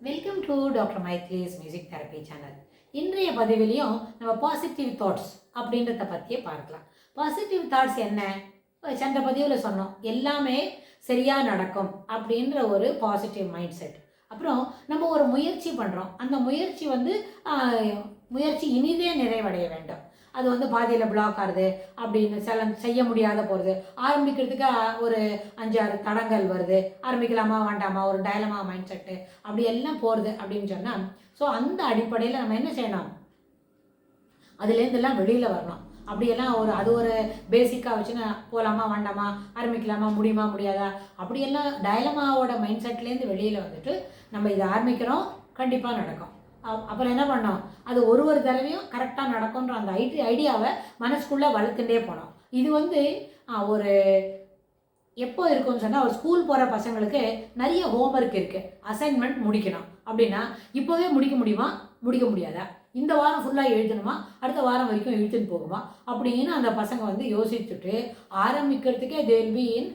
Welcome to doctor Maithili's music therapy channel. இன்றைய பதிவிலையும் நம்ம பாசிட்டிவ் தாட்ஸ் அப்படின்றத பற்றியே பார்க்கலாம். பாசிட்டிவ் தாட்ஸ் என்ன? சென்ற பதிவில் சொன்னோம், எல்லாமே சரியாக நடக்கும் அப்படின்ற ஒரு பாசிட்டிவ் மைண்ட் செட். அப்புறம் நம்ம ஒரு முயற்சி பண்ணுறோம், அந்த முயற்சி இனிதே நிறைவடைய வேண்டும். அது பாதியில் பிளாக் ஆகுது அப்படின்னு செய்ய முடியாத போகிறது, ஆரம்பிக்கிறதுக்கு ஒரு 5-6 தடங்கள் வருது, ஆரம்பிக்கலாமா வேண்டாமா, ஒரு டயலமா மைண்ட் செட்டு அப்படி எல்லாம் போகிறது அப்படின்னு சொன்னால், ஸோ அந்த அடிப்படையில் நம்ம என்ன செய்யணும், அதுலேருந்துலாம் வெளியில் வரணும். அப்படியெல்லாம் அது ஒரு பேசிக்காக வச்சுன்னா போகலாமா வேண்டாமா, ஆரம்பிக்கலாமா முடியுமா முடியாதா, அப்படியெல்லாம் டயலமாவோட மைண்ட் செட்லேருந்து வெளியில் வந்துட்டு நம்ம இதை ஆரம்பிக்கிறோம், கண்டிப்பாக நடக்கும். அப்புறம் என்ன பண்ணோம், அது ஒரு தடவையும் கரெக்டாக நடக்கும்ன்ற அந்த ஐடியாவை மனசுக்குள்ளே வளர்த்துட்டே போனோம். இது ஒரு எப்போ இருக்குன்னு சொன்னால், ஒரு ஸ்கூல் போகிற பசங்களுக்கு நிறைய ஹோம்ஒர்க் இருக்குது, அசைன்மெண்ட் முடிக்கணும் அப்படின்னா இப்போவே முடிக்க முடியுமா, முடிக்க முடியாதா, இந்த வாரம் ஃபுல்லாக எழுதணுமா, அடுத்த வாரம் வரைக்கும் எழுத்துன்னு போகுமா அப்படின்னு அந்த பசங்க யோசிச்சுட்டு ஆரம்பிக்கிறதுக்கே தேல் பி இன்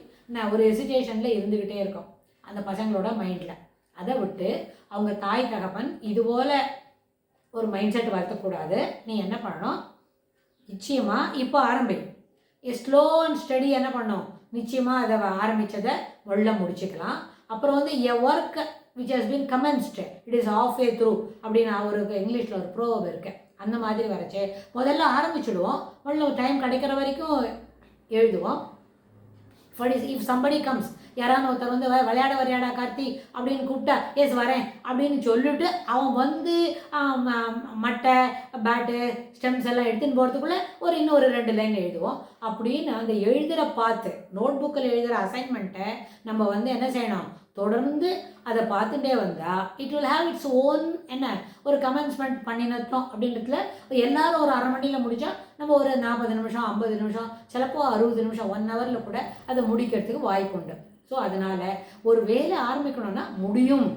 ஒரு ஹெசிடேஷனில் இருந்துக்கிட்டே இருக்கும் அந்த பசங்களோட மைண்டில். அதை விட்டு அவங்க தாய் தகப்பன் இதுபோல் ஒரு மைண்ட் செட் வளர்த்தக்கூடாது. நீ என்ன பண்ணணும், நிச்சயமாக இப்போ ஆரம்பி, ஸ்லோ அண்ட் ஸ்டடி என்ன பண்ணணும், நிச்சயமாக அதை ஆரம்பித்ததை உள்ள முடிச்சுக்கலாம். அப்புறம் a work which has been commenced it is halfway through அப்படின்னு ஒரு இங்கிலீஷில் ஒரு ப்ரோவர்ப் இருக்குது. அந்த மாதிரி வரைச்சு முதல்ல ஆரம்பிச்சுடுவோம், உள்ள டைம் கிடைக்கிற வரைக்கும் எழுதுவோம். இஃப் சம்படி கம்ஸ், யாரான ஒருத்தர் விளையாட வரையாடா கார்த்தி அப்படின்னு கூப்பிட்டா எஸ் வரேன் அப்படின்னு சொல்லிட்டு அவன் மட்டை பேட்டு ஸ்டெம்ஸ் எல்லாம் எடுத்துன்னு போகிறதுக்குள்ளே இன்னொரு 2 லைன் எழுதுவோம். அப்படின்னு அந்த எழுதுகிற பார்த்து நோட் புக்கில் எழுதுகிற அசைன்மெண்ட்டை நம்ம என்ன செய்யணும், தொடர்ந்து அதை பார்த்துட்டே வந்தால் it will have its own ஒரு கமென்ஸ்மெண்ட் பண்ணினோம் அப்படின்றதுல எல்லாரும் ஒரு 1/2 மணியில் முடித்தா நம்ம ஒரு 40 நிமிஷம் 50 நிமிஷம் சிலப்போ 60 நிமிஷம் 1 ஹவரில் கூட அதை முடிக்கிறதுக்கு வாய்ப்பு உண்டு. ஸோ அதனால் ஒரு வேலை ஆரம்பிக்கணும்னா முடியும்,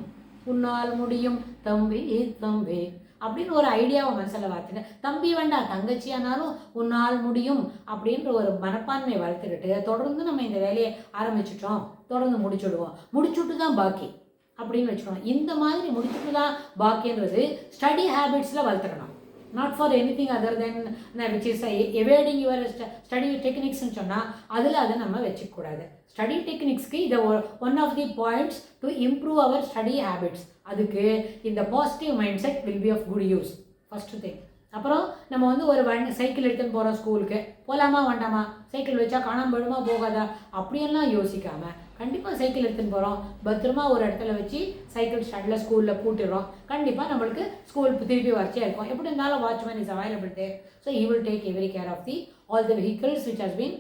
உன்னால் முடியும் தம்பி தம்பி அப்படின்னு ஒரு ஐடியாவை மனசில் வளர்த்துட்டு, தம்பி வேண்டாம் தங்கச்சியானாலும் உன்னால் முடியும் அப்படின்ற ஒரு மனப்பான்மையை வளர்த்துக்கிட்டு தொடர்ந்து நம்ம இந்த வேலையை ஆரம்பிச்சிட்டோம், தொடர்ந்து முடிச்சுட்டு தான் பாக்கி அப்படின்னு வச்சுக்கணும். இந்த மாதிரி முடிச்சுட்டு தான் பாக்கின்றது ஸ்டடி ஹேபிட்ஸில் வளர்த்துக்கணும். Not for anything other than which is evading your study டெக்னிக்ஸ்ன்னு சொன்னால் அதில் அதை நம்ம வச்சுக்கூடாது. ஸ்டடி டெக்னிக்ஸ்க்கு இதை one of the points to improve our study habits. அதுக்கு இந்த positive mindset will be of good use, first thing. அப்புறம் நம்ம ஒரு சைக்கிள் எடுத்துன்னு போகிறோம், ஸ்கூலுக்கு போகலாமா வேண்டாமா, சைக்கிள் வச்சா காணாமல் போயிடுமா போகாதா அப்படியெல்லாம் யோசிக்காமல் கண்டிப்பாக சைக்கிள் எடுத்துன்னு போகிறோம், பத்திரமா ஒரு இடத்துல வச்சு சைக்கிள் ஸ்டாண்டில் ஸ்கூலில் பூட்டிடுறோம், கண்டிப்பாக நம்மளுக்கு ஸ்கூல் திருப்பி வரிசையாக இருக்கும். எப்படி இருந்தாலும் watchman is available there, so he will take every care of the all the vehicles which has been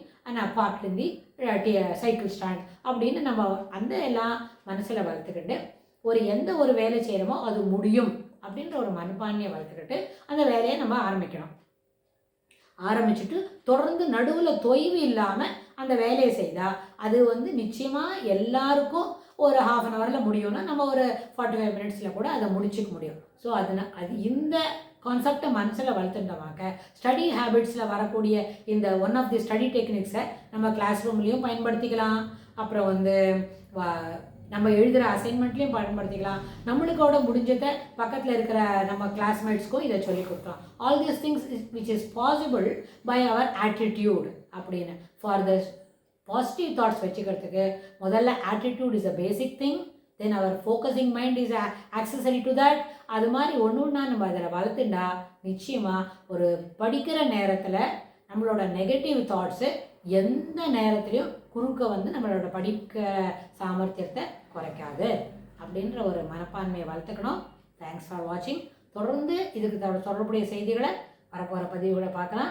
parked in the cycle stand அப்படின்னு நம்ம அந்த எல்லாம் மனசில் வளர்த்துக்கிட்டு எந்த ஒரு வேலை செய்கிறோமோ அது முடியும் அப்படின்ற ஒரு மனப்பான்மையை வளர்த்துக்கிட்டு அந்த வேலையை நம்ம ஆரம்பிச்சுட்டு தொடர்ந்து நடுவில் தொய்வு இல்லாமல் அந்த வேலையை செய்தால் அது நிச்சயமாக எல்லாருக்கும் ஒரு 1/2 ஹவரில் முடியும்னா நம்ம ஒரு 45 மினிட்ஸில் கூட அதை முடிச்சுக்க முடியும். ஸோ அது இந்த கான்செப்டை மனசில் வளர்த்துட்டோமாக்க ஸ்டடி ஹேபிட்ஸில் வரக்கூடிய இந்த ஒன் ஆஃப் தி ஸ்டடி டெக்னிக்ஸை நம்ம கிளாஸ் ரூம்லேயும் பயன்படுத்திக்கலாம், அப்புறம் நம்ம எழுதுகிற அசைன்மெண்ட்லேயும் பயன்படுத்திக்கலாம், நம்மளுக்கோட முடிஞ்சதை பக்கத்தில் இருக்கிற நம்ம கிளாஸ்மேட்ஸ்க்கும் இதை சொல்லி கொடுக்கலாம். All these things which is possible by our attitude அப்படின்னு. ஃபார் த பாசிட்டிவ் தாட்ஸ் வச்சுக்கிறதுக்கு முதல்ல attitude is a basic thing, then our focusing mind is accessory to that. அது மாதிரி ஒன்றுன்னா நம்ம அதில் வளர்த்துண்டா நிச்சயமாக ஒரு படிக்கிற நேரத்தில் நம்மளோட நெகட்டிவ் தாட்ஸு எந்த நேரத்துலையும் குறுக்க நம்மளோட படிக்க சாமர்த்தியத்தை குறைக்காது அப்படின்ற ஒரு மனப்பான்மையை வளர்த்துக்கணும். தேங்க்ஸ் ஃபார் வாட்சிங். தொடர்ந்து இதுக்கு தொடர்புடைய செய்திகளை வரப்போகிற பதிவுகளை பார்க்கலாம்.